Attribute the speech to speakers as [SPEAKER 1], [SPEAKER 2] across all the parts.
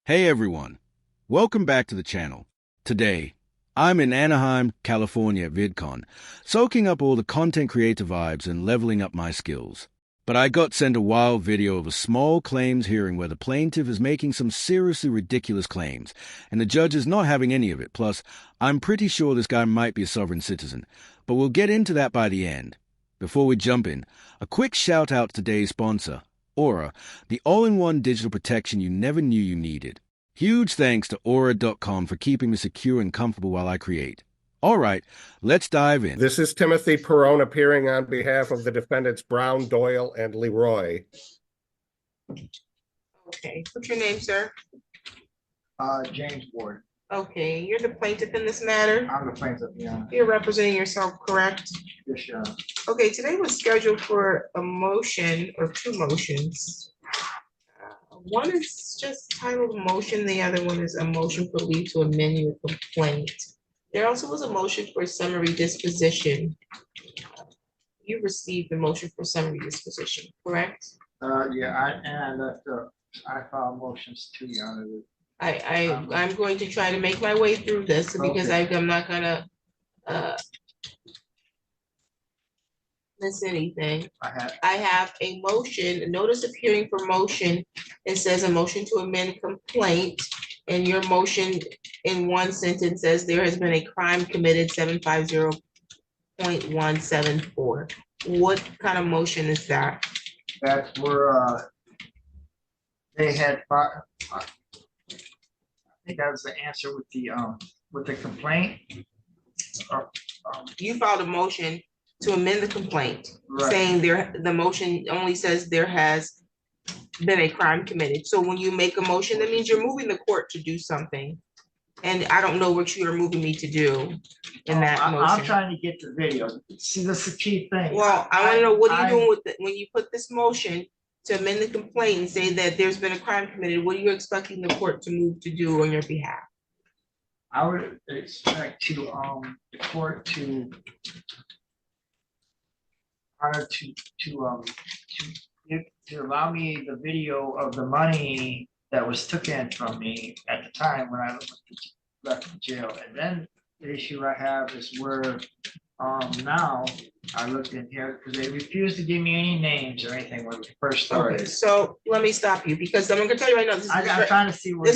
[SPEAKER 1] Hey everyone, welcome back to the channel. Today, I'm in Anaheim, California at VidCon, soaking up all the content creator vibes and leveling up my skills. But I got sent a wild video of a small claims hearing where the plaintiff is making some seriously ridiculous claims, and the judge is not having any of it. Plus, I'm pretty sure this guy might be a sovereign citizen, but we'll get into that by the end. Before we jump in, a quick shout out to today's sponsor, Aura, the all-in-one digital protection you never knew you needed. Huge thanks to Aura.com for keeping me secure and comfortable while I create. All right, let's dive in.
[SPEAKER 2] This is Timothy Perrone appearing on behalf of the defendants Brown, Doyle, and Leroy.
[SPEAKER 3] Okay, what's your name, sir?
[SPEAKER 4] James Ward.
[SPEAKER 3] Okay, you're the plaintiff in this matter?
[SPEAKER 4] I'm the plaintiff, yeah.
[SPEAKER 3] You're representing yourself, correct?
[SPEAKER 4] Yes, Your Honor.
[SPEAKER 3] Okay, today was scheduled for a motion or two motions. One is just titled motion, the other one is a motion for leave to amend your complaint. There also was a motion for summary disposition. You received the motion for summary disposition, correct?
[SPEAKER 4] Yeah, I filed motions too, Your Honor.
[SPEAKER 3] I'm going to try to make my way through this because
[SPEAKER 4] Okay.
[SPEAKER 3] I'm not gonna miss anything. I have a motion, a notice of hearing for motion. It says a motion to amend complaint, and your motion in one sentence says there has been a crime committed 750.174. What kind of motion is that?
[SPEAKER 4] That's where they had I think that was the answer with the complaint.
[SPEAKER 3] You filed a motion to amend the complaint,
[SPEAKER 4] Right.
[SPEAKER 3] saying the motion only says there has been a crime committed. So when you make a motion, that means you're moving the court to do something. And I don't know what you are moving me to do in that
[SPEAKER 4] I'm
[SPEAKER 3] motion.
[SPEAKER 4] trying to get the video. See, that's the key thing.
[SPEAKER 3] Well, I want to know, what are you doing with it when you put this motion to amend the complaint and say that there's been a crime committed? What are you expecting the court to move to do on your behalf?
[SPEAKER 4] I would expect the court to allow me the video of the money that was taken from me at the time when I left the jail. And then the issue I have is where now I looked in here because they refused to give me any names or anything when we first started.
[SPEAKER 3] Okay, so let me stop you because I'm gonna tell you right now,
[SPEAKER 4] I'm trying to see where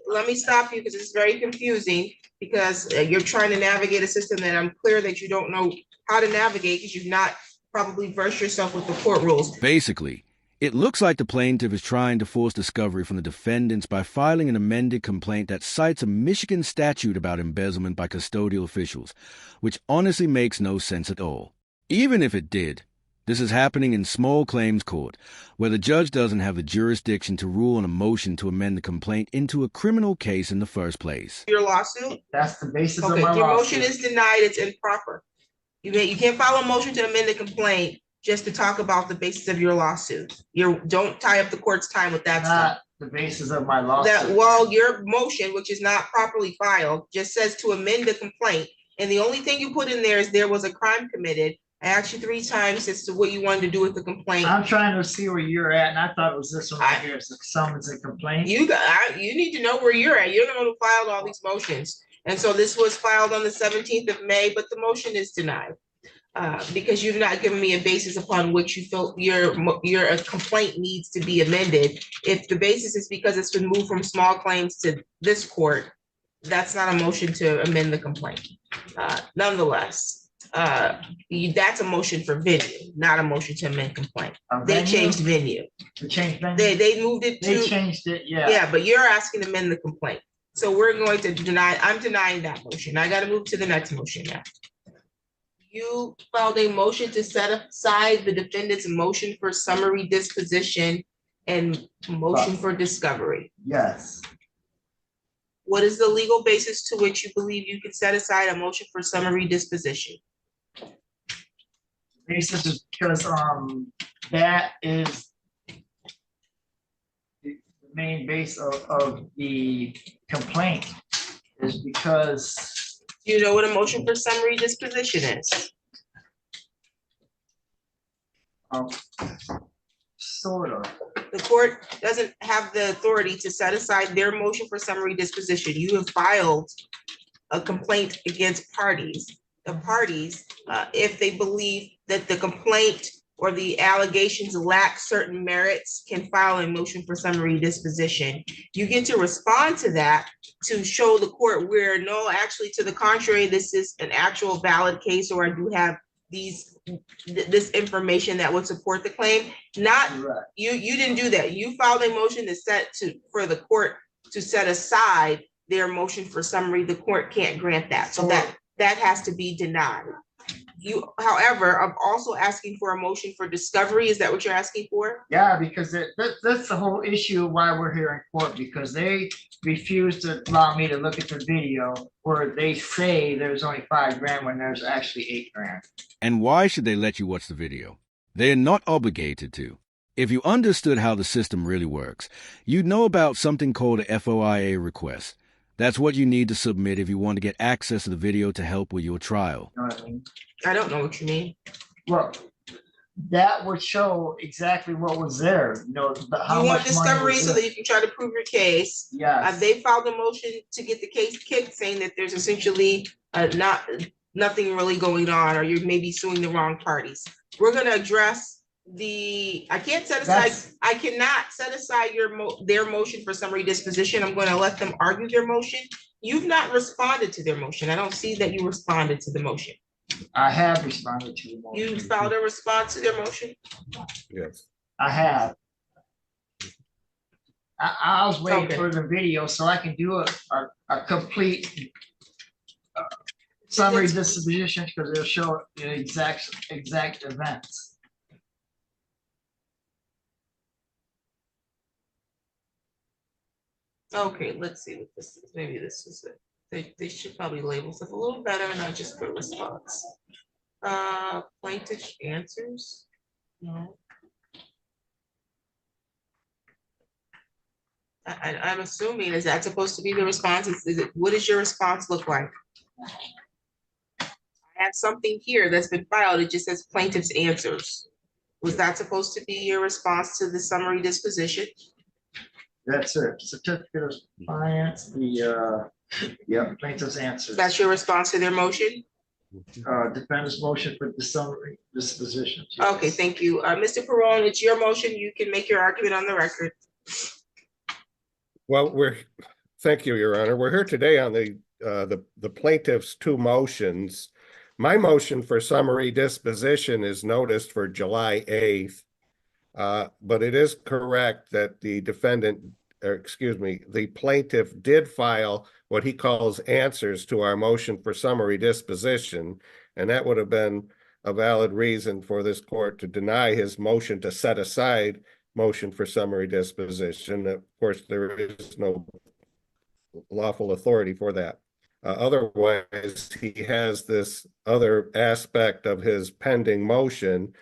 [SPEAKER 3] let me stop you because it's very confusing because you're trying to navigate a system that I'm clear that you don't know how to navigate because you've not probably versed yourself with the court rules.
[SPEAKER 1] Basically, it looks like the plaintiff is trying to force discovery from the defendants by filing an amended complaint that cites a Michigan statute about embezzlement by custodial officials, which honestly makes no sense at all. Even if it did, this is happening in small claims court, where the judge doesn't have the jurisdiction to rule on a motion to amend the complaint into a criminal case in the first place.
[SPEAKER 3] Your lawsuit?
[SPEAKER 4] That's the basis of
[SPEAKER 3] Okay,
[SPEAKER 4] my
[SPEAKER 3] your
[SPEAKER 4] lawsuit.
[SPEAKER 3] motion is denied, it's improper. You can't file a motion to amend the complaint just to talk about the basis of your lawsuit. Don't tie up the court's time with that stuff.
[SPEAKER 4] Not the basis of my lawsuit.
[SPEAKER 3] Your motion, which is not properly filed, just says to amend the complaint. And the only thing you put in there is there was a crime committed. I asked you 3 times as to what you wanted to do with the complaint.
[SPEAKER 4] I'm trying to see where you're at, and I thought it was this one right here. It's a summons and complaint.
[SPEAKER 3] You need to know where you're at. You're the one who filed all these motions. And so this was filed on the 17th of May, but the motion is denied. Because you've not given me a basis upon which you feel your complaint needs to be amended. If the basis is because it's been moved from small claims to this court, that's not a motion to amend the complaint. Nonetheless, that's a motion for venue, not a motion to amend complaint. They changed venue.
[SPEAKER 4] They changed venue?
[SPEAKER 3] They moved it to.
[SPEAKER 4] They changed it, yeah.
[SPEAKER 3] Yeah, but you're asking to amend the complaint. So we're going to deny, I'm denying that motion. I got to move to the next motion now. You filed a motion to set aside the defendant's motion for summary disposition and motion for discovery.
[SPEAKER 4] Yes.
[SPEAKER 3] What is the legal basis to which you believe you can set aside a motion for summary disposition?
[SPEAKER 4] Basis is because that is the main base of the complaint is because.
[SPEAKER 3] Do you know what a motion for summary disposition is?
[SPEAKER 4] Sort of.
[SPEAKER 3] The court doesn't have the authority to set aside their motion for summary disposition. You have filed a complaint against parties. The parties, if they believe that the complaint or the allegations lack certain merits, can file a motion for summary disposition. You get to respond to that to show the court where, no, actually, to the contrary, this is an actual valid case, or I do have this information that would support the claim. Not
[SPEAKER 4] Right.
[SPEAKER 3] you didn't do that. You filed a motion for the court to set aside their motion for summary. The court can't grant that. So that has to be denied. You, however, I'm also asking for a motion for discovery. Is that what you're asking for?
[SPEAKER 4] Yeah, because that's the whole issue of why we're here in court, because they refuse to allow me to look at the video where they say there's only $5,000 when there's actually $8,000.
[SPEAKER 1] And why should they let you watch the video? They are not obligated to. If you understood how the system really works, you'd know about something called a FOIA request. That's what you need to submit if you want to get access to the video to help with your trial.
[SPEAKER 4] You know what I mean?
[SPEAKER 3] I don't know what you mean.
[SPEAKER 4] Well, that would show exactly what was there, you know, how
[SPEAKER 3] You want
[SPEAKER 4] much money
[SPEAKER 3] discovery
[SPEAKER 4] was
[SPEAKER 3] so
[SPEAKER 4] there.
[SPEAKER 3] that you can try to prove your case.
[SPEAKER 4] Yes.
[SPEAKER 3] They filed a motion to get the case kicked, saying that there's essentially nothing really going on, or you're maybe suing the wrong parties. We're going to address I cannot set aside their motion for summary disposition. I'm going to let them argue their motion. You've not responded to their motion. I don't see that you responded to the motion.
[SPEAKER 4] I have responded to the motion.
[SPEAKER 3] You filed a response to their motion?
[SPEAKER 2] Yes.
[SPEAKER 4] I have. I was waiting
[SPEAKER 3] Okay.
[SPEAKER 4] for the video so I can do a complete summary disposition, because it'll show the exact events.
[SPEAKER 3] Okay, let's see what this is. Maybe this is it. They should probably label stuff a little better and not just put response. Plaintiff answers? No. I'm assuming, is that supposed to be the response? What does your response look like? I have something here that's been filed. It just says plaintiff's answers. Was that supposed to be your response to the summary disposition?
[SPEAKER 4] That's it. Certificate of compliance, plaintiff's answers.
[SPEAKER 3] That's your response to their motion?
[SPEAKER 4] Defendant's motion for the summary disposition. Yes.
[SPEAKER 3] Okay, thank you. Mr. Perone, it's your motion. You can make your argument on the record.
[SPEAKER 2] Well, thank you, Your Honor. We're here today on the plaintiff's two motions. My motion for summary disposition is noticed for July 8th. But it is correct that the plaintiff did file what he calls answers to our motion for summary disposition, and that would have been a valid reason for this court to deny his motion to set aside motion for summary disposition. Of course, there is no lawful authority for that. Otherwise, he has this other aspect of his pending motion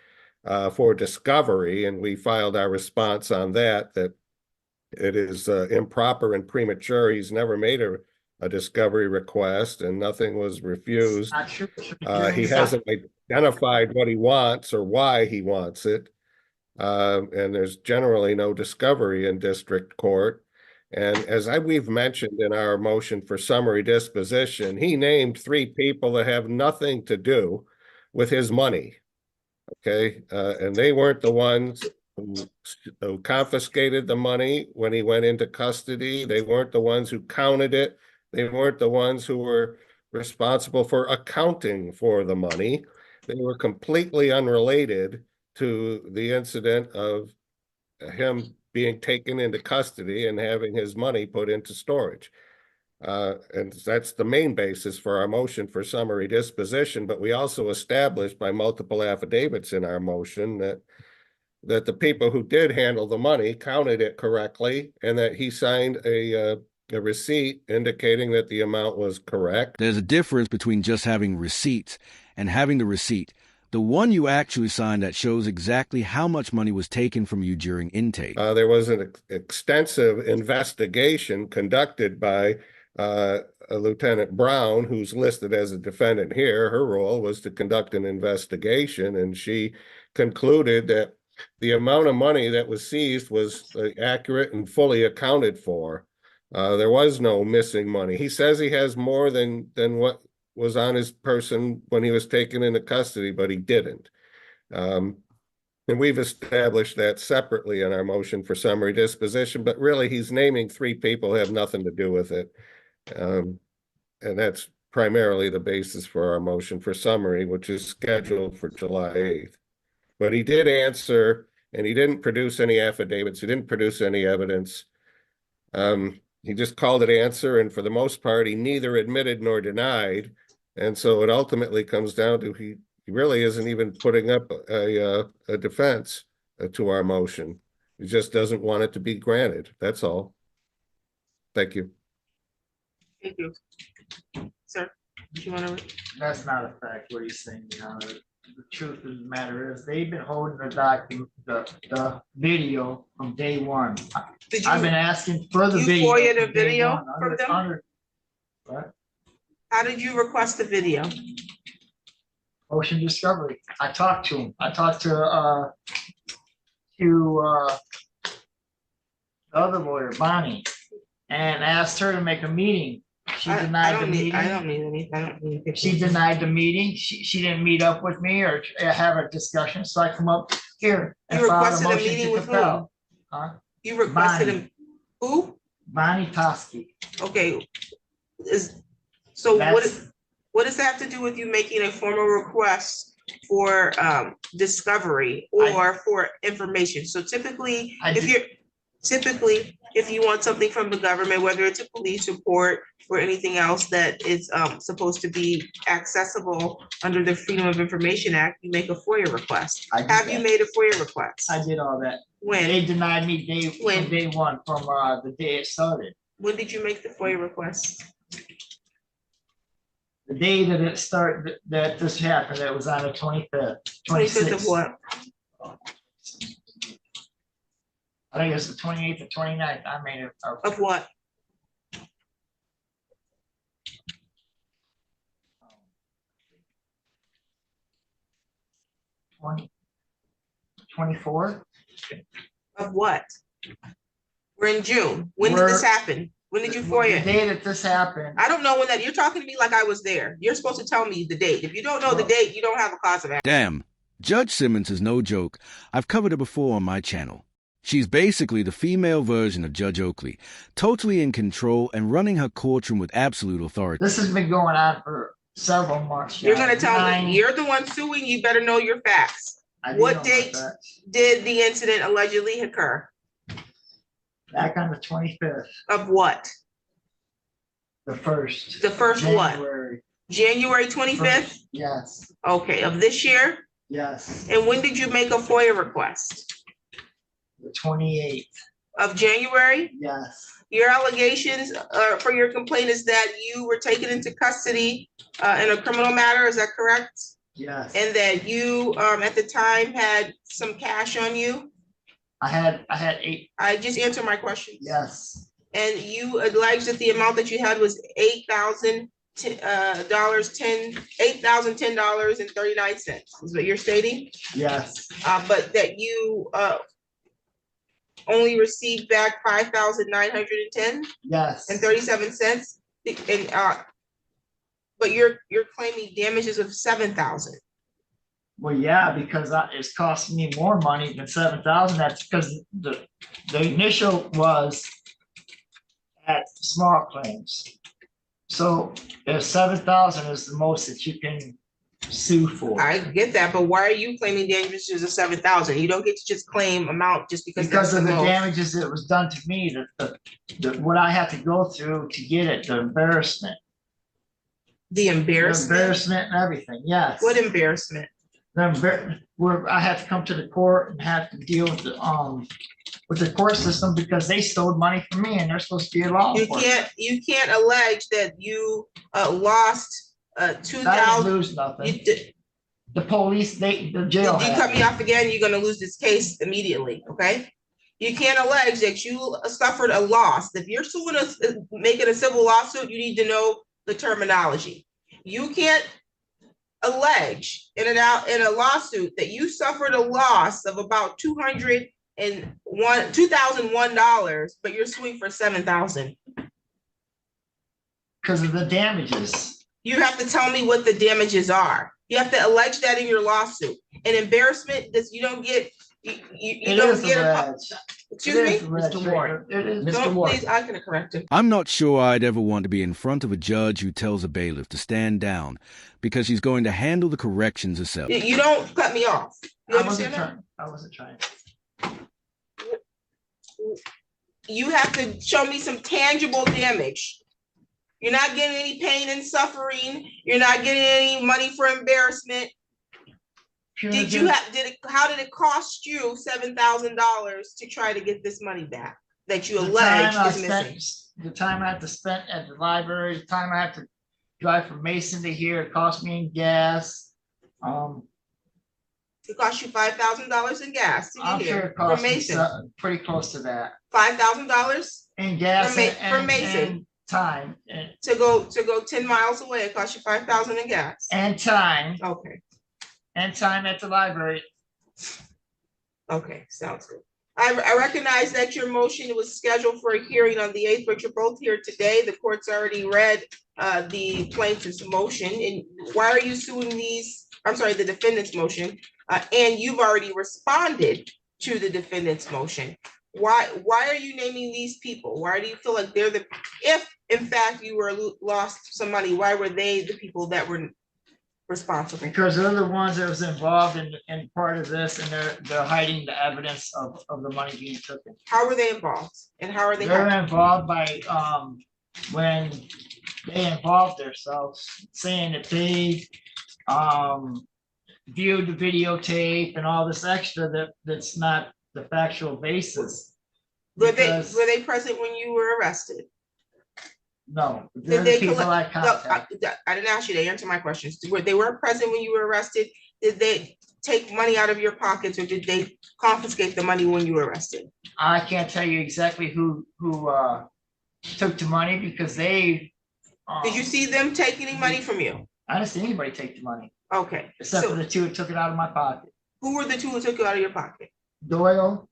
[SPEAKER 2] for discovery, and we filed our response on that it is improper and premature. He's never made a discovery request, and nothing was refused. He hasn't identified what he wants or why he wants it, and there's generally no discovery in district court. And as we've mentioned in our motion for summary disposition, he named 3 people that have nothing to do with his money. Okay, and they weren't the ones who confiscated the money when he went into custody. They weren't the ones who counted it. They weren't the ones who were responsible for accounting for the money. They were completely unrelated to the incident of him being taken into custody and having his money put into storage. And that's the main basis for our motion for summary disposition. But we also established by multiple affidavits in our motion that the people who did handle the money counted it correctly, and that he signed a receipt indicating that the amount was correct.
[SPEAKER 1] There's a difference between just having receipts and having the receipt. The one you actually signed that shows exactly how much money was taken from you during intake.
[SPEAKER 2] There was an extensive investigation conducted by Lieutenant Brown, who's listed as a defendant here. Her role was to conduct an investigation, and she concluded that the amount of money that was seized was accurate and fully accounted for. There was no missing money. He says he has more than what was on his person when he was taken into custody, but he didn't. And we've established that separately in our motion for summary disposition, but really he's naming 3 people who have nothing to do with it. And that's primarily the basis for our motion for summary, which is scheduled for July 8th. But he did answer, and he didn't produce any affidavits. He didn't produce any evidence. He just called it answer, and for the most part, he neither admitted nor denied. And so it ultimately comes down to he really isn't even putting up a defense to our motion. He just doesn't want it to be granted. That's all. Thank you.
[SPEAKER 3] Thank you. Sir, do you want to?
[SPEAKER 4] That's not a fact, what he's saying, Your Honor. The truth of the matter is, they've been holding the document, the video from day one.
[SPEAKER 3] Did you,
[SPEAKER 4] I've been asking for the
[SPEAKER 3] you
[SPEAKER 4] video.
[SPEAKER 3] FOIA the
[SPEAKER 4] from day
[SPEAKER 3] video
[SPEAKER 4] one,
[SPEAKER 3] from them?
[SPEAKER 4] What?
[SPEAKER 3] How did you request the video?
[SPEAKER 4] Ocean Discovery. I talked to him. I talked to the other lawyer, Bonnie, and asked her to make a meeting. She denied the meeting.
[SPEAKER 3] I don't need any. I don't need.
[SPEAKER 4] She denied the meeting. She didn't meet up with me or have a discussion. So I come up here and
[SPEAKER 3] You
[SPEAKER 4] filed a
[SPEAKER 3] requested a
[SPEAKER 4] motion
[SPEAKER 3] meeting
[SPEAKER 4] to
[SPEAKER 3] with
[SPEAKER 4] compel. Huh?
[SPEAKER 3] You requested
[SPEAKER 4] Bonnie.
[SPEAKER 3] who?
[SPEAKER 4] Bonnie Toski.
[SPEAKER 3] Okay. What does that have to do with you making a formal request for discovery or for information? So typically, if you want something from the government, whether it's a police report or anything else that is supposed to be accessible under the Freedom of Information Act, you make a FOIA request. Have you made a FOIA request?
[SPEAKER 4] I did all that.
[SPEAKER 3] When?
[SPEAKER 4] They denied me from day one, from the day it started.
[SPEAKER 3] When did you make the FOIA request?
[SPEAKER 4] The day that it started, that this happened, that was on the 25th.
[SPEAKER 3] 25th of what?
[SPEAKER 4] I think it's the 28th or 29th. I made it.
[SPEAKER 3] Of what?
[SPEAKER 4] Um, 24.
[SPEAKER 3] Of what? We're in June. When did this happen? When did you FOIA?
[SPEAKER 4] The day that this happened.
[SPEAKER 3] I don't know when that. You're talking to me like I was there. You're supposed to tell me the date. If you don't know the date, you don't have a cause of action.
[SPEAKER 1] Damn, Judge Simmons is no joke. I've covered her before on my channel. She's basically the female version of Judge Oakley, totally in control and running her courtroom with absolute authority.
[SPEAKER 4] This has been going on for several months.
[SPEAKER 3] You're going to tell me, you're the one suing, you better know your facts. What date did the incident allegedly occur?
[SPEAKER 4] Back on the 25th.
[SPEAKER 3] Of what?
[SPEAKER 4] The first.
[SPEAKER 3] The first
[SPEAKER 4] January.
[SPEAKER 3] what? January 25th?
[SPEAKER 4] Yes.
[SPEAKER 3] Okay, of this year?
[SPEAKER 4] Yes.
[SPEAKER 3] And when did you make a FOIA request?
[SPEAKER 4] The 28th.
[SPEAKER 3] Of January?
[SPEAKER 4] Yes.
[SPEAKER 3] Your allegations for your complaint is that you were taken into custody in a criminal matter, is that correct?
[SPEAKER 4] Yes.
[SPEAKER 3] And that you at the time had some cash on you?
[SPEAKER 4] I had 8.
[SPEAKER 3] I just answered my question.
[SPEAKER 4] Yes.
[SPEAKER 3] And you alleged that the amount that you had was $8,010.39 is what you're stating?
[SPEAKER 4] Yes.
[SPEAKER 3] But that you only received back $5,910
[SPEAKER 4] Yes.
[SPEAKER 3] and 37 cents. And but you're claiming damages of $7,000.
[SPEAKER 4] Well, yeah, because it's costing me more money than $7,000. That's because the initial was at small claims. So if $7,000 is the most that you can sue for.
[SPEAKER 3] I get that, but why are you claiming damages of $7,000? You don't get to just claim amount just because
[SPEAKER 4] of the damages that was done to me, what I had to go through to get it, the embarrassment.
[SPEAKER 3] The embarrassment?
[SPEAKER 4] The embarrassment and everything, yes.
[SPEAKER 3] What embarrassment?
[SPEAKER 4] Where I had to come to the court and have to deal with the court system because they stole money from me and they're supposed to be a law enforcement.
[SPEAKER 3] You can't allege that you lost $2,000.
[SPEAKER 4] I didn't lose nothing. The police, the jail.
[SPEAKER 3] If you cut me off again, you're gonna lose this case immediately, okay? You can't allege that you suffered a loss. If you're suing us, making a civil lawsuit, you need to know the terminology. You can't allege in a lawsuit that you suffered a loss of about $2,001, but you're suing for $7,000?
[SPEAKER 4] Because of the damages.
[SPEAKER 3] You have to tell me what the damages are. You have to allege that in your lawsuit. An embarrassment that you don't get. You don't get a. Excuse me,
[SPEAKER 4] Mr. Ward.
[SPEAKER 3] Mr. Ward. Please, I'm going to correct him.
[SPEAKER 1] I'm not sure I'd ever want to be in front of a judge who tells a bailiff to stand down because she's going to handle the corrections herself.
[SPEAKER 3] You don't cut me off. You understand that?
[SPEAKER 4] I wasn't trying.
[SPEAKER 3] You have to show me some tangible damage. You're not getting any pain and suffering. You're not getting any money for embarrassment. How did it cost you $7,000 to try to get this money back that you allege is missing?
[SPEAKER 4] The time I have to spend at the library, the time I have to drive from Mason to here, it cost me in gas.
[SPEAKER 3] It cost you $5,000 in gas to get
[SPEAKER 4] I'm
[SPEAKER 3] here
[SPEAKER 4] sure it cost
[SPEAKER 3] from Mason.
[SPEAKER 4] me pretty close to that.
[SPEAKER 3] $5,000
[SPEAKER 4] in gas
[SPEAKER 3] from Mason.
[SPEAKER 4] And time
[SPEAKER 3] to go 10 miles away. It cost you $5,000 in gas
[SPEAKER 4] and time.
[SPEAKER 3] Okay.
[SPEAKER 4] And time at the library.
[SPEAKER 3] Okay, sounds good. I recognize that your motion was scheduled for a hearing on the 8th, but you're both here today. The court's already read the plaintiff's motion. And why are you suing these? I'm sorry, the defendant's motion. And you've already responded to the defendant's motion. Why are you naming these people? Why do you feel like they're if in fact you were lost some money, why were they the people that were responsible?
[SPEAKER 4] Because they're the ones that was involved in part of this, and they're hiding the evidence of the money being taken.
[SPEAKER 3] How were they involved? And how are they?
[SPEAKER 4] They're involved by when they involved themselves, saying that they viewed the videotape and all this extra that's not the factual basis.
[SPEAKER 3] Were they present when you were arrested?
[SPEAKER 4] No. Did they collect?
[SPEAKER 3] I didn't ask you to answer my questions. They weren't present when you were arrested. Did they take money out of your pockets, or did they confiscate the money when you were arrested?
[SPEAKER 4] I can't tell you exactly who took the money because they.
[SPEAKER 3] Did you see them take any money from you?
[SPEAKER 4] I didn't see anybody take the money.
[SPEAKER 3] Okay.
[SPEAKER 4] Except for the two who took it out of my pocket.
[SPEAKER 3] Who were the two who took it out of your pocket?
[SPEAKER 4] Doyle.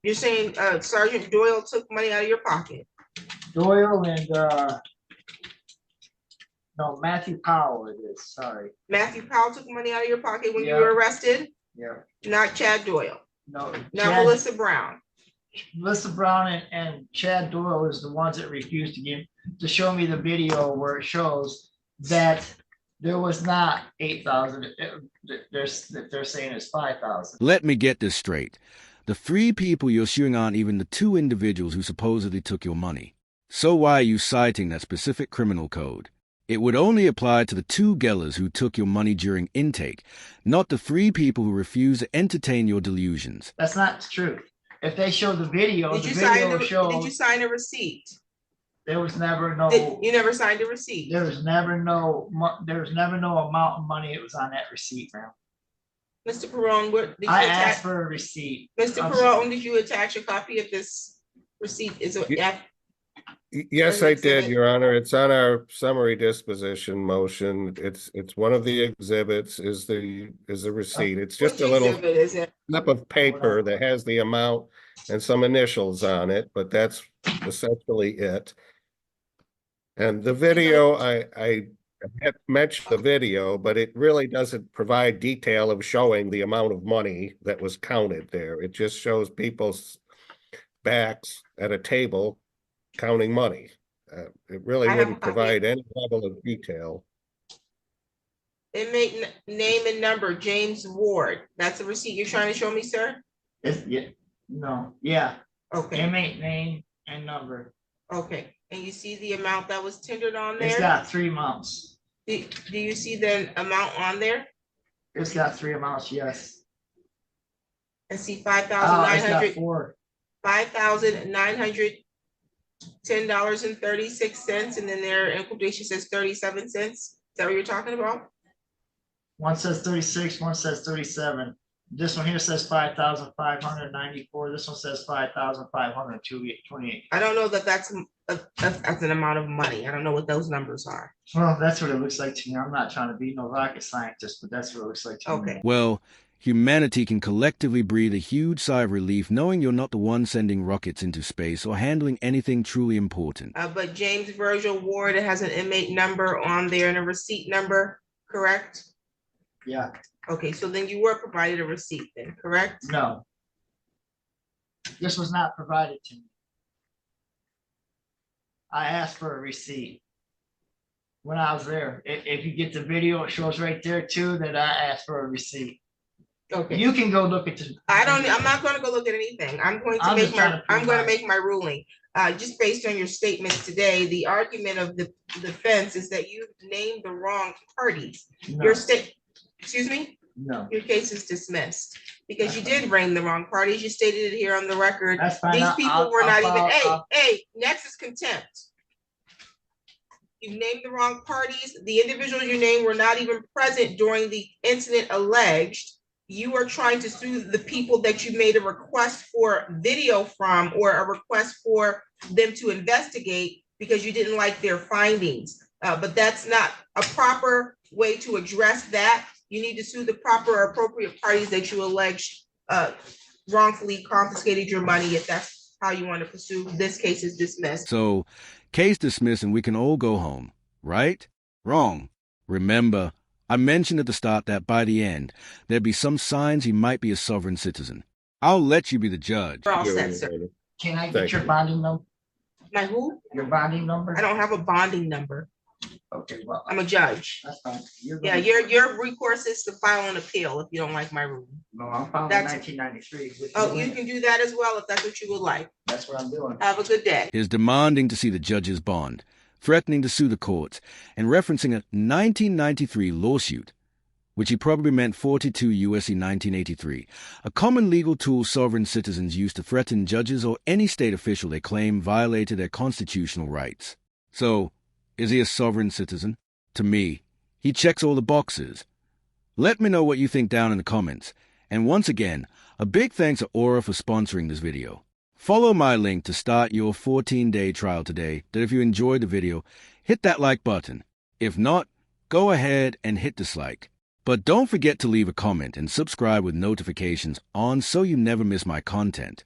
[SPEAKER 3] You're saying Sergeant Doyle took money out of your pocket?
[SPEAKER 4] Doyle and no, Matthew Powell it is, sorry.
[SPEAKER 3] Matthew Powell took money out of your pocket when you were arrested?
[SPEAKER 4] Yeah.
[SPEAKER 3] Not Chad Doyle?
[SPEAKER 4] No.
[SPEAKER 3] Not Melissa Brown?
[SPEAKER 4] Melissa Brown and Chad Doyle is the ones that refused to show me the video where it shows that there was not 8,000. They're saying it's 5,000.
[SPEAKER 1] Let me get this straight. The three people you're suing aren't even the two individuals who supposedly took your money. So why are you citing that specific criminal code? It would only apply to the two Gellers who took your money during intake, not the three people who refuse to entertain your delusions.
[SPEAKER 4] That's not true. If they show the video,
[SPEAKER 3] did you sign a receipt?
[SPEAKER 4] There was never no.
[SPEAKER 3] You never signed a receipt.
[SPEAKER 4] There was never no amount of money that was on that receipt, ma'am.
[SPEAKER 3] Mr. Perone, what did you
[SPEAKER 4] asked for a receipt.
[SPEAKER 3] Mr. Perone, did you attach a copy of this receipt?
[SPEAKER 2] Yes, I did, Your Honor. It's on our summary disposition motion. It's one of the exhibits is the receipt. It's just a little slip of paper that has the amount and some initials on it, but that's essentially it. And the video, I had mentioned the video, but it really doesn't provide detail of showing the amount of money that was counted there. It just shows people's backs at a table counting money. It really wouldn't provide any level of detail.
[SPEAKER 3] Inmate name and number, James Ward. That's the receipt you're trying to show me, sir?
[SPEAKER 4] Yeah.
[SPEAKER 3] Okay.
[SPEAKER 4] Inmate name and number.
[SPEAKER 3] Okay. And you see the amount that was tendered on there?
[SPEAKER 4] It's got 3 amounts.
[SPEAKER 3] Do you see the amount on there?
[SPEAKER 4] It's got 3 amounts, yes.
[SPEAKER 3] I see $5,900. $5,910.36, and then their inclination says 37 cents. Is that what you're talking about?
[SPEAKER 4] One says 36, one says 37. This one here says 5,594. This one says 5,528.
[SPEAKER 3] I don't know that that's an amount of money. I don't know what those numbers are.
[SPEAKER 4] Well, that's what it looks like to me. I'm not trying to be no rocket scientist, but that's what it looks like to me.
[SPEAKER 3] Okay.
[SPEAKER 1] Well, humanity can collectively breathe a huge sigh of relief knowing you're not the one sending rockets into space or handling anything truly important.
[SPEAKER 3] But James Virgil Ward has an inmate number on there and a receipt number, correct?
[SPEAKER 4] Yeah.
[SPEAKER 3] Okay, so then you were provided a receipt then, correct?
[SPEAKER 4] No. This was not provided to me. I asked for a receipt when I was there. If you get the video, it shows right there too that I asked for a receipt.
[SPEAKER 3] Okay.
[SPEAKER 4] You can go look at the.
[SPEAKER 3] I'm not gonna go look at anything. I'm going to make my ruling. Just based on your statements today, the argument of the defense is that you named the wrong parties.
[SPEAKER 4] No.
[SPEAKER 3] Excuse me?
[SPEAKER 4] No.
[SPEAKER 3] Your case is dismissed because you did name the wrong parties. You stated it here on the record.
[SPEAKER 4] That's fine.
[SPEAKER 3] These people were not even, hey, next is contempt. You named the wrong parties. The individuals you named were not even present during the incident alleged. You are trying to sue the people that you made a request for video from or a request for them to investigate because you didn't like their findings. But that's not a proper way to address that. You need to sue the proper or appropriate parties that you allege wrongfully confiscated your money if that's how you want to pursue. This case is dismissed.
[SPEAKER 1] So, case dismissed and we can all go home, right? Wrong. Remember, I mentioned at the start that by the end, there'd be some signs he might be a sovereign citizen. I'll let you be the judge.
[SPEAKER 3] We're all set, sir.
[SPEAKER 4] Can I get your bonding number?
[SPEAKER 3] My who?
[SPEAKER 4] Your bonding number?
[SPEAKER 3] I don't have a bonding number.
[SPEAKER 4] Okay, well,
[SPEAKER 3] I'm a judge.
[SPEAKER 4] that's fine.
[SPEAKER 3] Yeah, your recourse is to file an appeal if you don't like my ruling.
[SPEAKER 4] No, I'm filing
[SPEAKER 3] That's-
[SPEAKER 4] 1993.
[SPEAKER 3] Oh, you can do that as well if that's what you would like.
[SPEAKER 4] That's what I'm doing.
[SPEAKER 3] Have a good day.
[SPEAKER 1] Is demanding to see the judge's bond, threatening to sue the courts, and referencing a 1993 lawsuit, which he probably meant 42 U.S.C. 1983, a common legal tool sovereign citizens use to threaten judges or any state official they claim violated their constitutional rights. So, is he a sovereign citizen? To me, he checks all the boxes. Let me know what you think down in the comments. And once again, a big thanks to Aura for sponsoring this video. Follow my link to start your 14-day trial today that if you enjoyed the video, hit that like button. If not, go ahead and hit dislike. But don't forget to leave a comment and subscribe with notifications on so you never miss my content.